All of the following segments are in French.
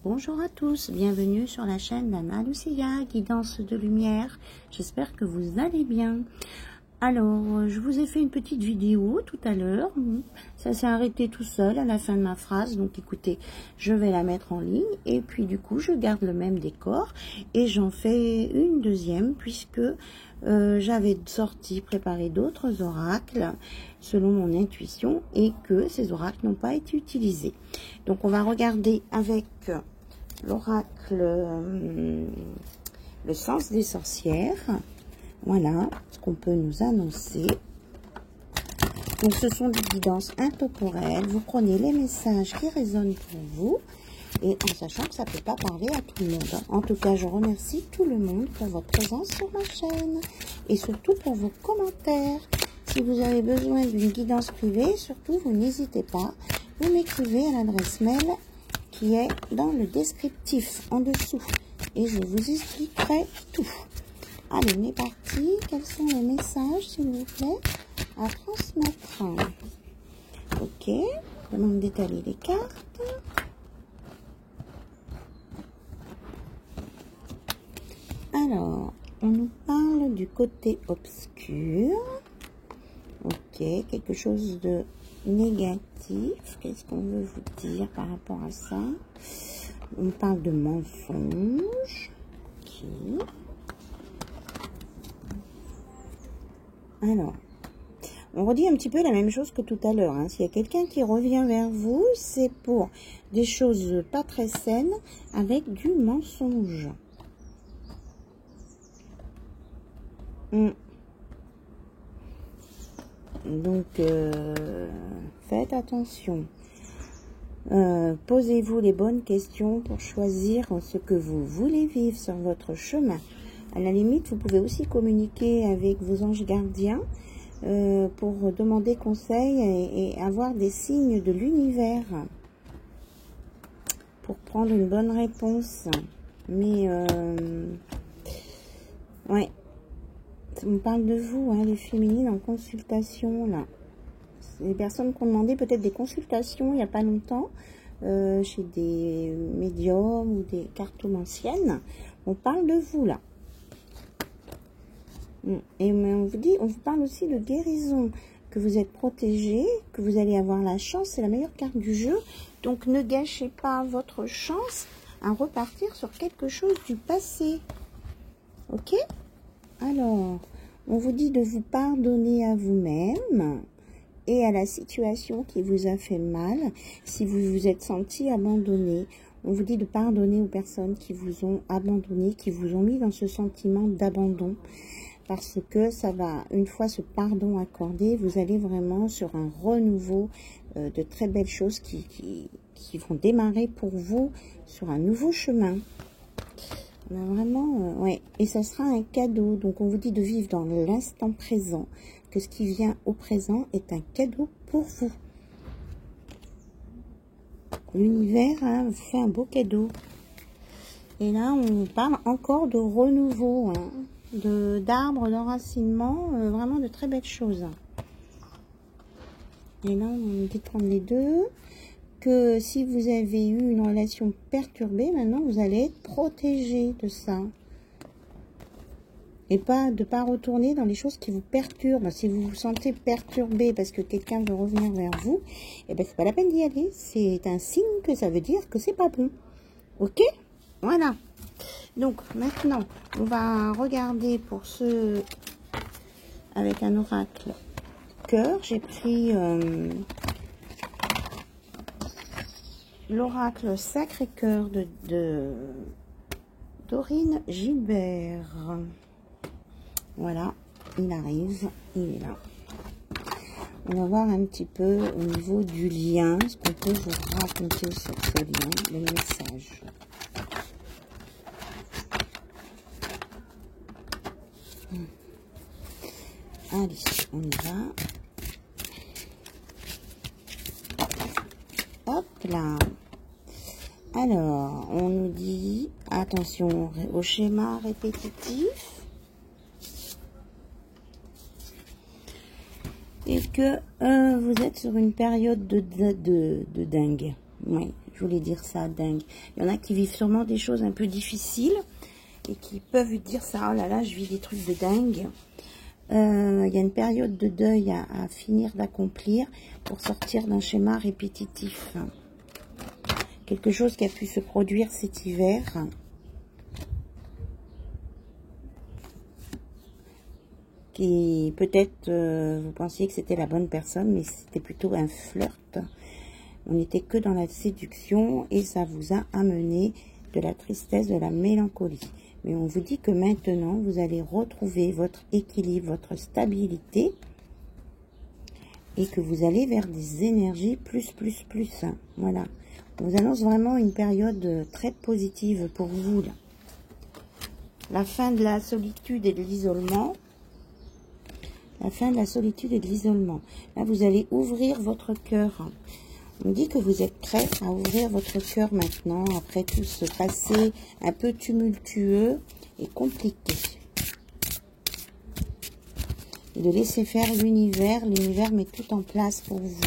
Bonjour à tous, bienvenue sur la chaîne d'Anna Lucia, guidance de lumière. J'espère que vous allez bien. Alors, je vous ai fait une petite vidéo tout à l'heure. Ça s'est arrêté tout seul à la fin de ma phrase. Donc, écoutez, je vais la mettre en ligne. Et puis, du coup, je garde le même décor. Et j'en fais une deuxième puisque j'avais préparé d'autres oracles selon mon intuition et que ces oracles n'ont pas été utilisés. Donc, on va regarder avec l'oracle le sens des sorcières. Voilà ce qu'on peut nous annoncer. Donc, ce sont des guidances intemporelles. Vous prenez les messages qui résonnent pour vous et en sachant que ça ne peut pas parler à tout le monde. En tout cas, je remercie tout le monde pour votre présence sur ma chaîne et surtout pour vos commentaires. Si vous avez besoin d'une guidance privée, surtout, vous n'hésitez pas. Vous m'écrivez à l'adresse mail qui est dans le descriptif en dessous et je vous expliquerai tout. Allez, on est parti. Quels sont les messages, s'il vous plaît, à transmettre? Ok, demande d'étaler les cartes. Alors, on nous parle du côté obscur. Ok, quelque chose de négatif. Qu'est-ce qu'on veut vous dire par rapport à ça? On parle de mensonge. Ok. Alors, on redit un petit peu la même chose que tout à l'heure. Hein. S'il y a quelqu'un qui revient vers vous, c'est pour des choses pas très saines avec du mensonge. Donc, faites attention. Posez-vous les bonnes questions pour choisir ce que vous voulez vivre sur votre chemin. À la limite, vous pouvez aussi communiquer avec vos anges gardiens pour demander conseil et avoir des signes de l'univers pour prendre une bonne réponse. Mais, ouais, on parle de vous, hein, les féminines en consultation, là. Les personnes qui ont demandé peut-être des consultations il n'y a pas longtemps chez des médiums ou des cartomanciennes. On parle de vous, là. Et on vous parle aussi de guérison, que vous êtes protégé, que vous allez avoir la chance, c'est la meilleure carte du jeu. Donc ne gâchez pas votre chance à repartir sur quelque chose du passé. Ok? Alors, on vous dit de vous pardonner à vous-même et à la situation qui vous a fait mal. Si vous vous êtes senti abandonné, on vous dit de pardonner aux personnes qui vous ont abandonné, qui vous ont mis dans ce sentiment d'abandon. Parce que ça va, une fois ce pardon accordé, vous allez vraiment sur un renouveau de très belles choses qui vont démarrer pour vous sur un nouveau chemin. On a vraiment, ouais, et ça sera un cadeau. Donc on vous dit de vivre dans l'instant présent, que ce qui vient au présent est un cadeau pour vous. L'univers fait un beau cadeau. Et là, on parle encore de renouveau, hein. D'arbres, d'enracinement, vraiment de très belles choses. Et là, on nous dit de prendre les deux, que si vous avez eu une relation perturbée, maintenant vous allez être protégé de ça. Et pas de pas retourner dans les choses qui vous perturbent. Si vous vous sentez perturbé parce que quelqu'un veut revenir vers vous, eh ben c'est pas la peine d'y aller. C'est un signe que ça veut dire que c'est pas bon. Ok? Voilà. Donc, maintenant, on va regarder pour ceux avec un oracle cœur. J'ai pris l'oracle Sacré-Cœur de Dorine Gilbert. Voilà, il arrive, il est là. On va voir un petit peu au niveau du lien, ce qu'on peut vous raconter sur ce lien, le message. Allez, on y va. Hop là. Alors, on nous dit, attention au schéma répétitif. Et que vous êtes sur une période de dingue. Oui, je voulais dire ça, dingue. Il y en a qui vivent sûrement des choses un peu difficiles et qui peuvent dire ça, oh là là, je vis des trucs de dingue. Il y a une période de deuil à finir d'accomplir pour sortir d'un schéma répétitif. Quelque chose qui a pu se produire cet hiver. Qui peut-être vous pensiez que c'était la bonne personne, mais c'était plutôt un flirt. On n'était que dans la séduction et ça vous a amené de la tristesse, de la mélancolie. Mais on vous dit que maintenant, vous allez retrouver votre équilibre, votre stabilité et que vous allez vers des énergies plus. Voilà. On vous annonce vraiment une période très positive pour vous, là. La fin de la solitude et de l'isolement. La fin de la solitude et de l'isolement. Là, vous allez ouvrir votre cœur. On dit que vous êtes prêt à ouvrir votre cœur maintenant, après tout ce passé un peu tumultueux et compliqué. Et de laisser faire l'univers. L'univers met tout en place pour vous.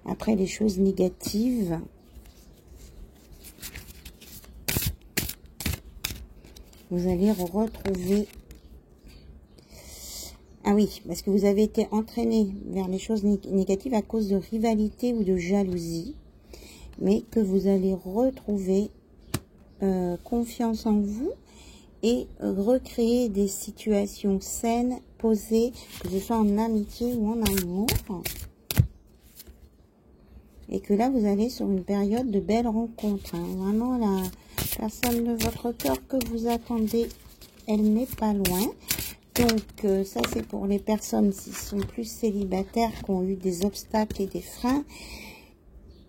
Après les choses négatives, vous allez retrouver... Ah oui, parce que vous avez été entraîné vers les choses négatives à cause de rivalité ou de jalousie, mais que vous allez retrouver confiance en vous et recréer des situations saines, posées, que ce soit en amitié ou en amour. Et que là, vous allez sur une période de belles rencontres. Hein. Vraiment, la personne de votre cœur que vous attendez, elle n'est pas loin. Donc, ça, c'est pour les personnes qui sont plus célibataires, qui ont eu des obstacles et des freins.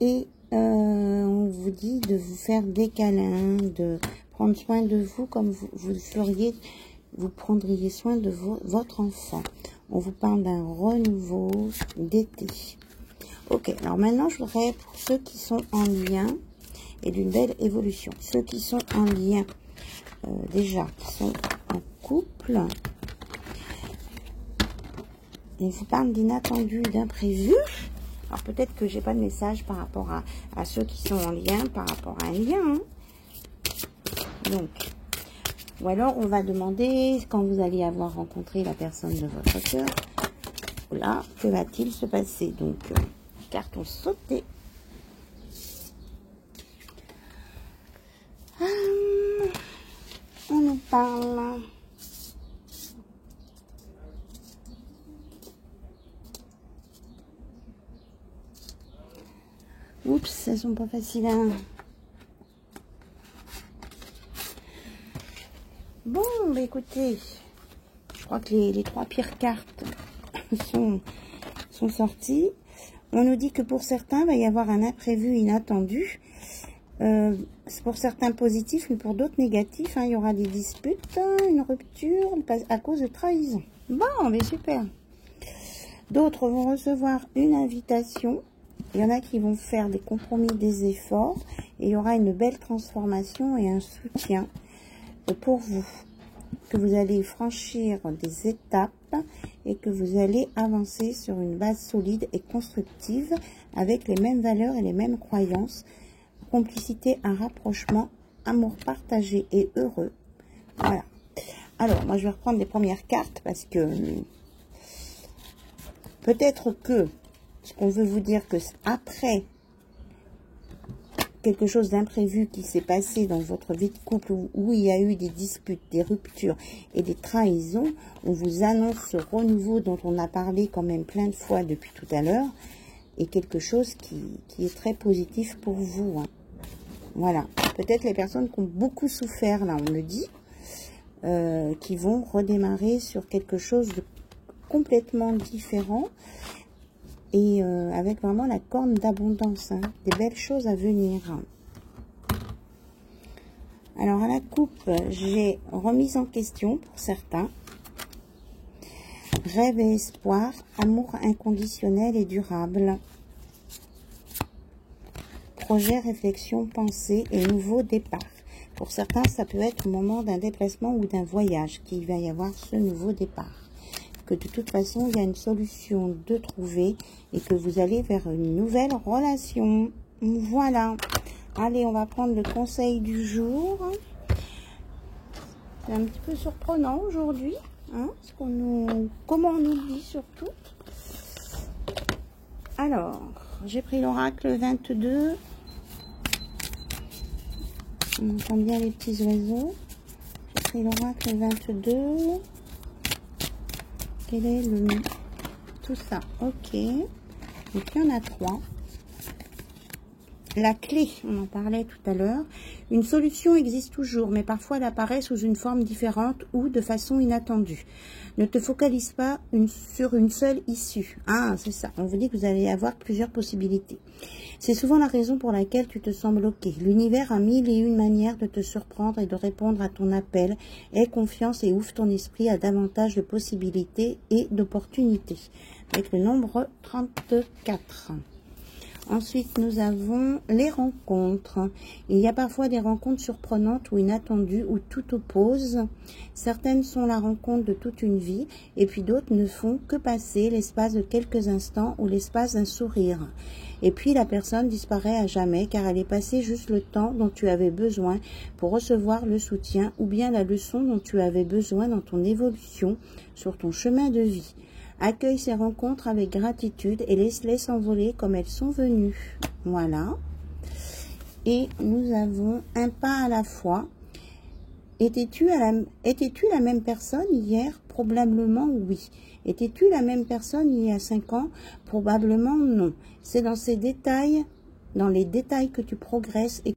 Et on vous dit de vous faire des câlins, de prendre soin de vous comme vous prendriez soin de votre enfant. On vous parle d'un renouveau d'été. Ok, alors maintenant, je voudrais, pour ceux qui sont en lien et d'une belle évolution, ceux qui sont en lien, déjà, qui sont en couple... Il vous parle d'inattendu, d'imprévu. Alors peut-être que j'ai pas de message par rapport à ceux qui sont en lien, par rapport à un lien. Hein. Donc, ou alors on va demander quand vous allez avoir rencontré la personne de votre cœur. Là, que va-t-il se passer? Donc, carton sauté. On nous parle... Oups, elles sont pas faciles à... Bon, bah écoutez, je crois que les trois pires cartes sont sorties. On nous dit que pour certains, il va y avoir un imprévu inattendu. C'est pour certains positif, mais pour d'autres négatifs. Hein, il y aura des disputes, une rupture à cause de trahison. Bon, mais super. D'autres vont recevoir une invitation. Il y en a qui vont faire des compromis, des efforts. Et il y aura une belle transformation et un soutien pour vous. Que vous allez franchir des étapes et que vous allez avancer sur une base solide et constructive avec les mêmes valeurs et les mêmes croyances. Complicité, un rapprochement, amour partagé et heureux. Voilà. Alors, moi, je vais reprendre les premières cartes parce que peut-être que ce qu'on veut vous dire que après quelque chose d'imprévu qui s'est passé dans votre vie de couple où il y a eu des disputes, des ruptures et des trahisons, on vous annonce ce renouveau dont on a parlé quand même plein de fois depuis tout à l'heure et quelque chose qui est très positif pour vous. Hein. Voilà. Peut-être les personnes qui ont beaucoup souffert, là, on me dit, qui vont redémarrer sur quelque chose de complètement différent. Et avec vraiment la corne d'abondance, hein, des belles choses à venir. Alors à la coupe, j'ai remise en question pour certains. Rêve et espoir, amour inconditionnel et durable. Projet, réflexion, pensée et nouveau départ. Pour certains, ça peut être au moment d'un déplacement ou d'un voyage qu'il va y avoir ce nouveau départ. que de toute façon, il y a une solution de trouver et que vous allez vers une nouvelle relation. Voilà. Allez, on va prendre le conseil du jour. C'est un petit peu surprenant aujourd'hui. Hein, comment on nous le dit surtout. Alors, j'ai pris l'oracle 22. On entend bien les petits oiseaux. J'ai pris l'oracle 22. Quel est le... Tout ça, ok. Donc, il y en a 3. La clé, on en parlait tout à l'heure. Une solution existe toujours, mais parfois elle apparaît sous une forme différente ou de façon inattendue. Ne te focalise pas sur une seule issue. Ah, c'est ça. On vous dit que vous allez avoir plusieurs possibilités. C'est souvent la raison pour laquelle tu te sens bloqué. L'univers a 1001 manières de te surprendre et de répondre à ton appel. Aie confiance et ouvre ton esprit à davantage de possibilités et d'opportunités. Avec le nombre 34. Ensuite, nous avons les rencontres. Il y a parfois des rencontres surprenantes ou inattendues où tout oppose. Certaines sont la rencontre de toute une vie et puis d'autres ne font que passer l'espace de quelques instants ou l'espace d'un sourire. Et puis la personne disparaît à jamais car elle est passée juste le temps dont tu avais besoin pour recevoir le soutien ou bien la leçon dont tu avais besoin dans ton évolution sur ton chemin de vie. Accueille ces rencontres avec gratitude et laisse-les s'envoler comme elles sont venues. Voilà. Et nous avons un pas à la fois. Étais-tu la même personne hier? Probablement oui. Étais-tu la même personne il y a 5 ans? Probablement non. C'est dans ces détails, dans les détails que tu progresses et